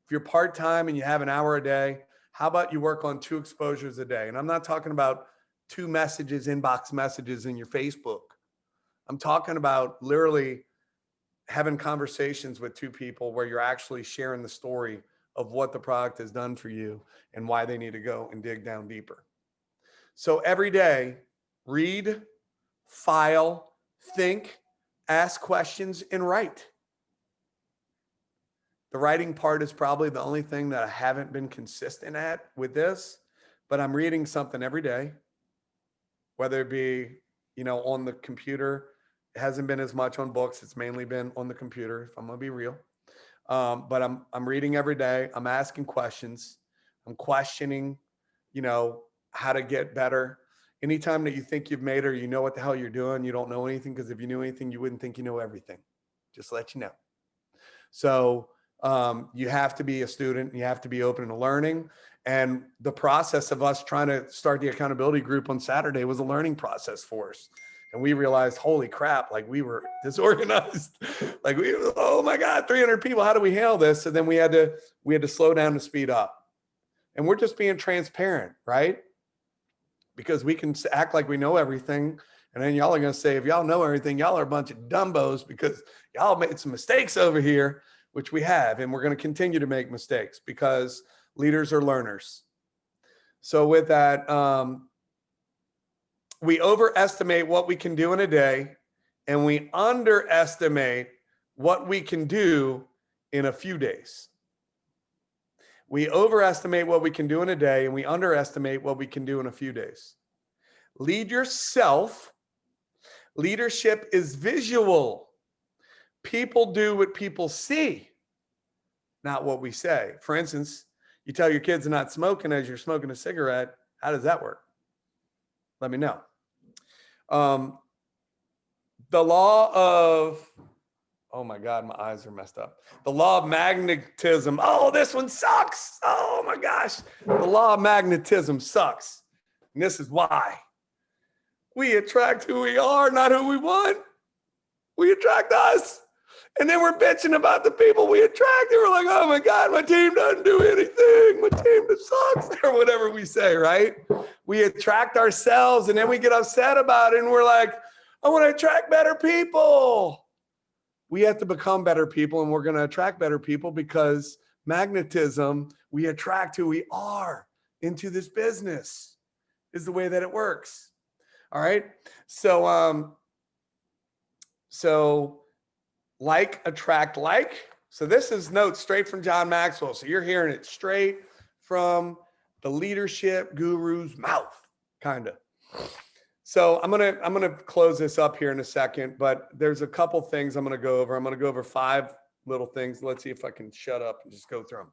Speaker 1: If you're part-time and you have an hour a day, how about you work on 2 exposures a day? And I'm not talking about 2 messages, inbox messages in your Facebook. I'm talking about literally having conversations with 2 people where you're actually sharing the story of what the product has done for you and why they need to go and dig down deeper. So every day, read, file, think, ask questions, and write. The writing part is probably the only thing that I haven't been consistent at with this, but I'm reading something every day, whether it be, on the computer. It hasn't been as much on books. It's mainly been on the computer, if I'm going to be real. But I'm reading every day. I'm asking questions. I'm questioning, how to get better. Anytime that you think you've made it or you know what the hell you're doing, you don't know anything, because if you knew anything, you wouldn't think you know everything. Just to let you know. So you have to be a student. You have to be open to learning. And the process of us trying to start the accountability group on Saturday was a learning process for us. And we realized, holy crap, like we were disorganized. Oh my God, 300 people. How do we handle this? And then we had to slow down and speed up. And we're just being transparent, right? because we can act like we know everything. And then y'all are going to say, if y'all know everything, y'all are a bunch of dumbos because y'all made some mistakes over here, which we have. And we're going to continue to make mistakes because leaders are learners. So with that, we overestimate what we can do in a day, and we underestimate what we can do in a few days. We overestimate what we can do in a day, and we underestimate what we can do in a few days. Lead yourself. Leadership is visual. People do what people see, not what we say. For instance, you tell your kids they're not smoking as you're smoking a cigarette. How does that work? Let me know. The law of, oh my God, my eyes are messed up. The law of magnetism. Oh, this one sucks. Oh my gosh. The law of magnetism sucks. And this is why. We attract who we are, not who we want. We attract us. And then we're bitching about the people we attract. And we're like, oh my God, my team doesn't do anything. My team sucks, or whatever we say, right? We attract ourselves and then we get upset about it. And we're like, I want to attract better people. We have to become better people, and we're going to attract better people because magnetism, we attract who we are into this business is the way that it works. All right. So like attract like. So this is notes straight from John Maxwell. So you're hearing it straight from the leadership guru's mouth, kind of. So I'm gonna close this up here in a second, but there's a couple things I'm gonna go over. I'm gonna go over 5 little things. Let's see if I can shut up and just go through them.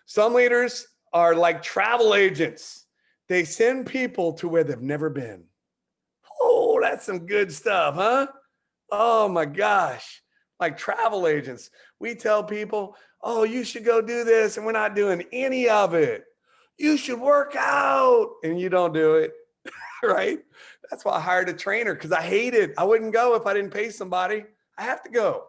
Speaker 1: Some leaders are like travel agents. They send people to where they've never been. Oh, that's some good stuff, huh? Oh my gosh. Like travel agents. We tell people, oh, you should go do this, and we're not doing any of it. You should work out, and you don't do it, right? That's why I hired a trainer, because I hate it. I wouldn't go if I didn't pay somebody. I have to go.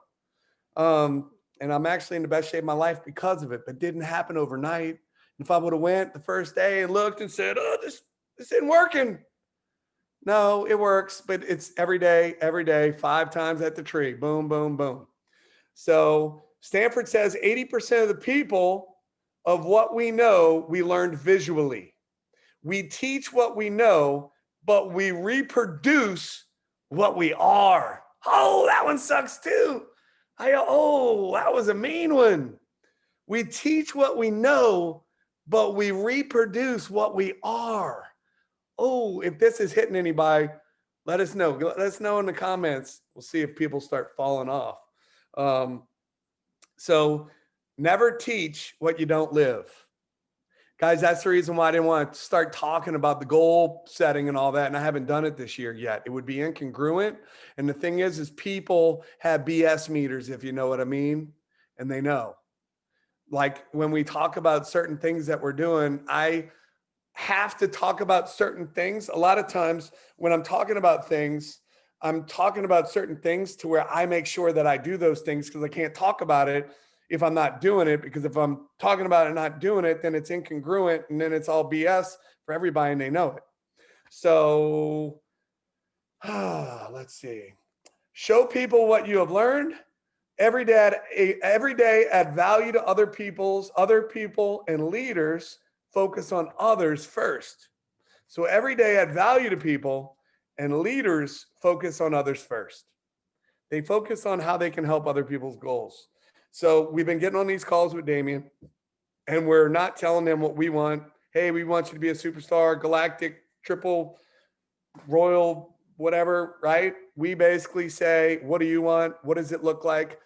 Speaker 1: And I'm actually in the best shape of my life because of it, but it didn't happen overnight. If I would have went the first day and looked and said, oh, this isn't working. No, it works, but it's every day, 5 times at the tree. Boom, boom, boom. So Stanford says 80% of the people of what we know, we learned visually. We teach what we know, but we reproduce what we are. Oh, that one sucks too. Oh, that was a mean one. We teach what we know, but we reproduce what we are. Oh, if this is hitting anybody, let us know. Let us know in the comments. We'll see if people start falling off. So never teach what you don't live. Guys, that's the reason why I didn't want to start talking about the goal setting and all that. And I haven't done it this year yet. It would be incongruent. And the thing is people have BS meters, if you know what I mean. And they know. Like when we talk about certain things that we're doing, I have to talk about certain things. A lot of times when I'm talking about things, I'm talking about certain things to where I make sure that I do those things, because I can't talk about it if I'm not doing it, because if I'm talking about it and not doing it, then it's incongruent and then it's all BS for everybody and they know it. So let's see. Show people what you have learned. Every day add value to other people and leaders. Focus on others first. So every day add value to people, and leaders focus on others first. They focus on how they can help other people's goals. So we've been getting on these calls with Damien, and we're not telling them what we want. Hey, we want you to be a superstar, galactic, triple, royal, whatever, right? We basically say, what do you want? What does it look like?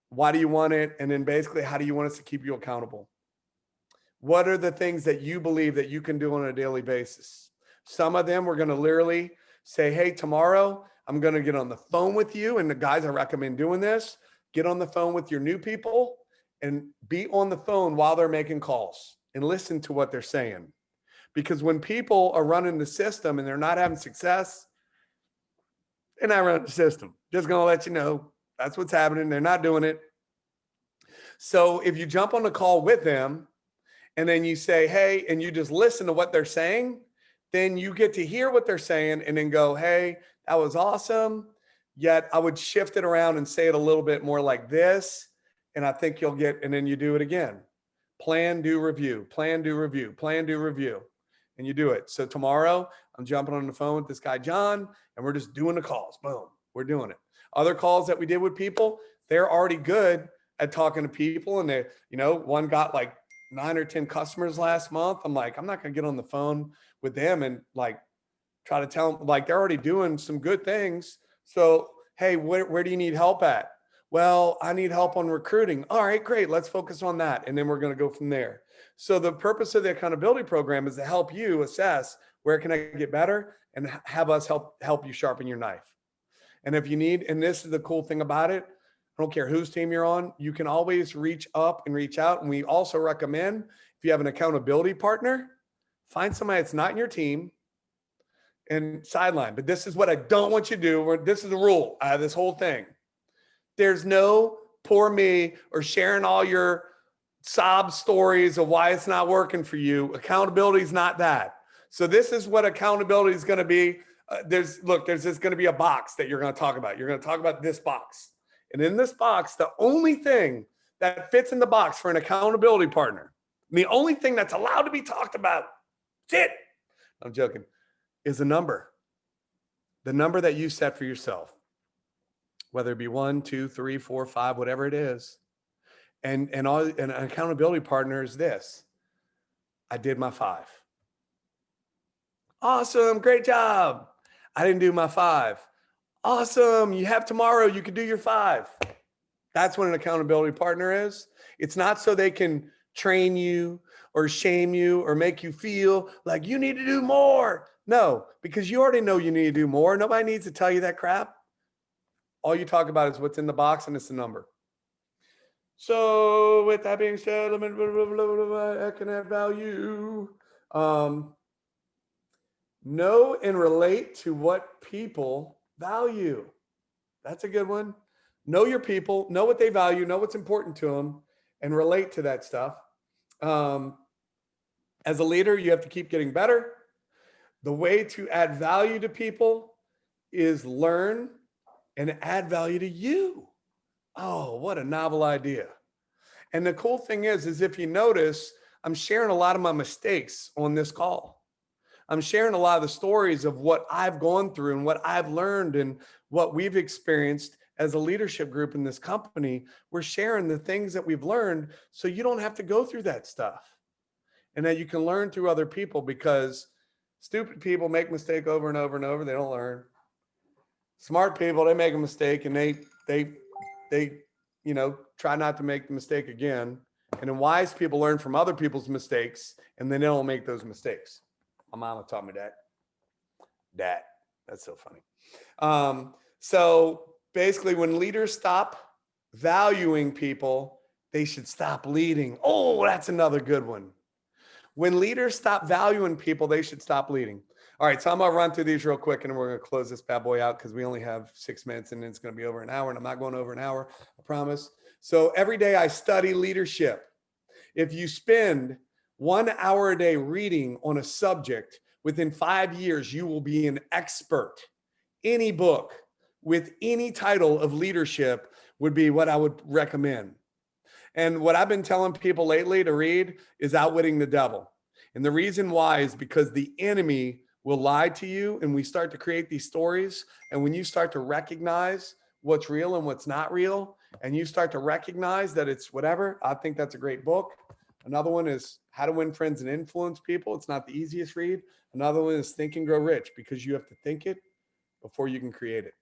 Speaker 1: Why do you want it? And then basically, how do you want us to keep you accountable? What are the things that you believe that you can do on a daily basis? Some of them we're going to literally say, hey, tomorrow I'm going to get on the phone with you. And the guys, I recommend doing this. Get on the phone with your new people and be on the phone while they're making calls and listen to what they're saying. Because when people are running the system and they're not having success, they're not running the system. Just going to let you know that's what's happening. They're not doing it. So if you jump on the call with them, and then you say, hey, and you just listen to what they're saying, then you get to hear what they're saying and then go, hey, that was awesome. Yet I would shift it around and say it a little bit more like this. And I think you'll get, and then you do it again. Plan, do, review, plan, do, review, plan, do, review. And you do it. So tomorrow I'm jumping on the phone with this guy, John, and we're just doing the calls. Boom, we're doing it. Other calls that we did with people, they're already good at talking to people. And they, one got like 9 or 10 customers last month. I'm like, I'm not going to get on the phone with them and like try to tell them, like, they're already doing some good things. So, hey, where do you need help at? Well, I need help on recruiting. All right, great. Let's focus on that. And then we're going to go from there. So the purpose of the accountability program is to help you assess where can I get better and have us help you sharpen your knife. And if you need, and this is the cool thing about it, I don't care whose team you're on, you can always reach up and reach out. And we also recommend, if you have an accountability partner, find somebody that's not in your team and sideline. But this is what I don't want you to do. This is the rule out of this whole thing. There's no poor me or sharing all your sob stories of why it's not working for you. Accountability is not that. So this is what accountability is going to be. There's just going to be a box that you're going to talk about. You're going to talk about this box. And in this box, the only thing that fits in the box for an accountability partner, and the only thing that's allowed to be talked about, that's it, I'm joking, is a number. The number that you set for yourself, whether it be 1, 2, 3, 4, 5, whatever it is. And an accountability partner is this: I did my 5. Awesome, great job. I didn't do my 5. Awesome, you have tomorrow, you can do your 5. That's what an accountability partner is. It's not so they can train you or shame you or make you feel like you need to do more. No, because you already know you need to do more. Nobody needs to tell you that crap. All you talk about is what's in the box and it's the number. So with that being said, I can add value. Know and relate to what people value. That's a good one. Know your people, know what they value, know what's important to them, and relate to that stuff. As a leader, you have to keep getting better. The way to add value to people is learn and add value to you. Oh, what a novel idea. And the cool thing is if you notice, I'm sharing a lot of my mistakes on this call. I'm sharing a lot of the stories of what I've gone through and what I've learned and what we've experienced as a leadership group in this company. We're sharing the things that we've learned so you don't have to go through that stuff. And that you can learn through other people, because stupid people make mistake over and over and over. They don't learn. Smart people, they make a mistake and they try not to make the mistake again. And then wise people learn from other people's mistakes and then they don't make those mistakes. My mama taught me that. That's so funny. So basically when leaders stop valuing people, they should stop leading. Oh, that's another good one. When leaders stop valuing people, they should stop leading. All right, so I'm going to run through these real quick and we're going to close this bad boy out because we only have 6 minutes and it's going to be over an hour, and I'm not going over an hour, I promise. So every day I study leadership. If you spend 1 hour a day reading on a subject, within 5 years, you will be an expert. Any book with any title of leadership would be what I would recommend. And what I've been telling people lately to read is Outwitting the Devil. And the reason why is because the enemy will lie to you, and we start to create these stories. And when you start to recognize what's real and what's not real, and you start to recognize that it's whatever, I think that's a great book. Another one is How to Win Friends and Influence People. It's not the easiest read. Another one is Think and Grow Rich, because you have to think it before you can create it.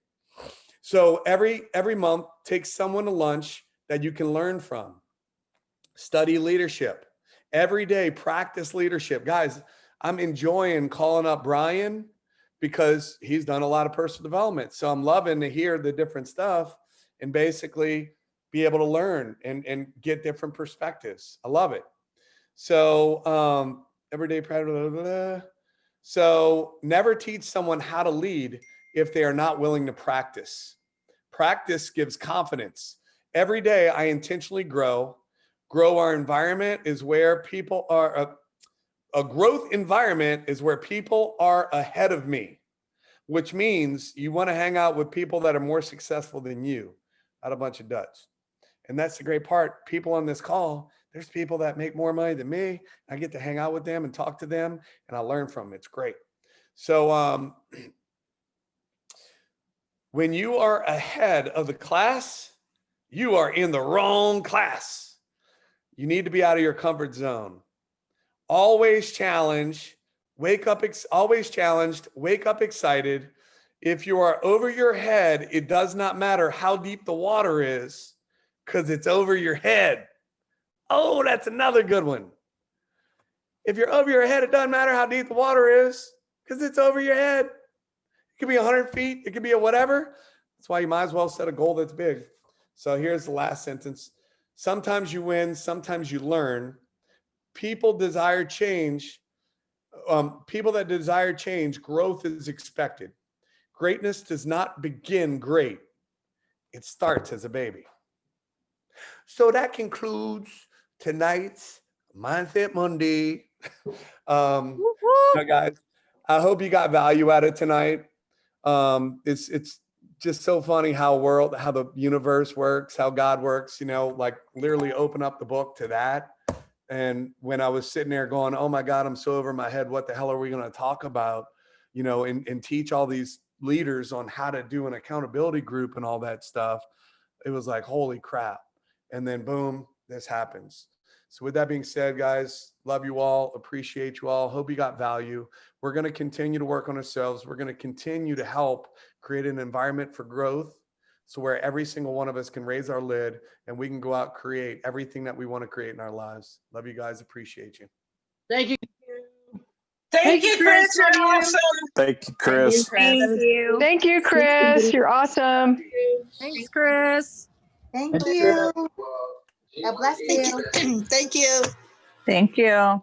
Speaker 1: So every month, take someone to lunch that you can learn from. Study leadership. Every day, practice leadership. Guys, I'm enjoying calling up Brian because he's done a lot of personal development. So I'm loving to hear the different stuff and basically be able to learn and get different perspectives. I love it. So everyday practice. So never teach someone how to lead if they are not willing to practice. Practice gives confidence. Every day I intentionally grow. Grow our environment is where people are. A growth environment is where people are ahead of me, which means you want to hang out with people that are more successful than you, not a bunch of duds. And that's the great part. People on this call, there's people that make more money than me. I get to hang out with them and talk to them, and I learn from them. It's great. So when you are ahead of the class, you are in the wrong class. You need to be out of your comfort zone. Always challenge, always challenged, wake up excited. If you are over your head, it does not matter how deep the water is, because it's over your head. Oh, that's another good one. If you're over your head, it doesn't matter how deep the water is, because it's over your head. It could be 100 feet. It could be a whatever. That's why you might as well set a goal that's big. So here's the last sentence. Sometimes you win, sometimes you learn. People desire change. People that desire change, growth is expected. Greatness does not begin great. It starts as a baby. So that concludes tonight's Mindset Monday. Guys, I hope you got value out of it tonight. It's just so funny how the universe works, how God works, like literally open up the book to that. And when I was sitting there going, oh my God, I'm so over my head. What the hell are we going to talk about? And teach all these leaders on how to do an accountability group and all that stuff. It was like, holy crap. And then boom, this happens. So with that being said, guys, love you all, appreciate you all. Hope you got value. We're going to continue to work on ourselves. We're going to continue to help create an environment for growth. So where every single one of us can raise our lid and we can go out, create everything that we want to create in our lives. Love you guys. Appreciate you.
Speaker 3: Thank you.
Speaker 4: Thank you, Chris. You're awesome.
Speaker 5: Thank you, Chris.
Speaker 4: Thank you.
Speaker 6: Thank you, Chris. You're awesome.
Speaker 2: Thanks, Chris.
Speaker 7: Thank you. God bless you.
Speaker 4: Thank you.
Speaker 7: Thank you.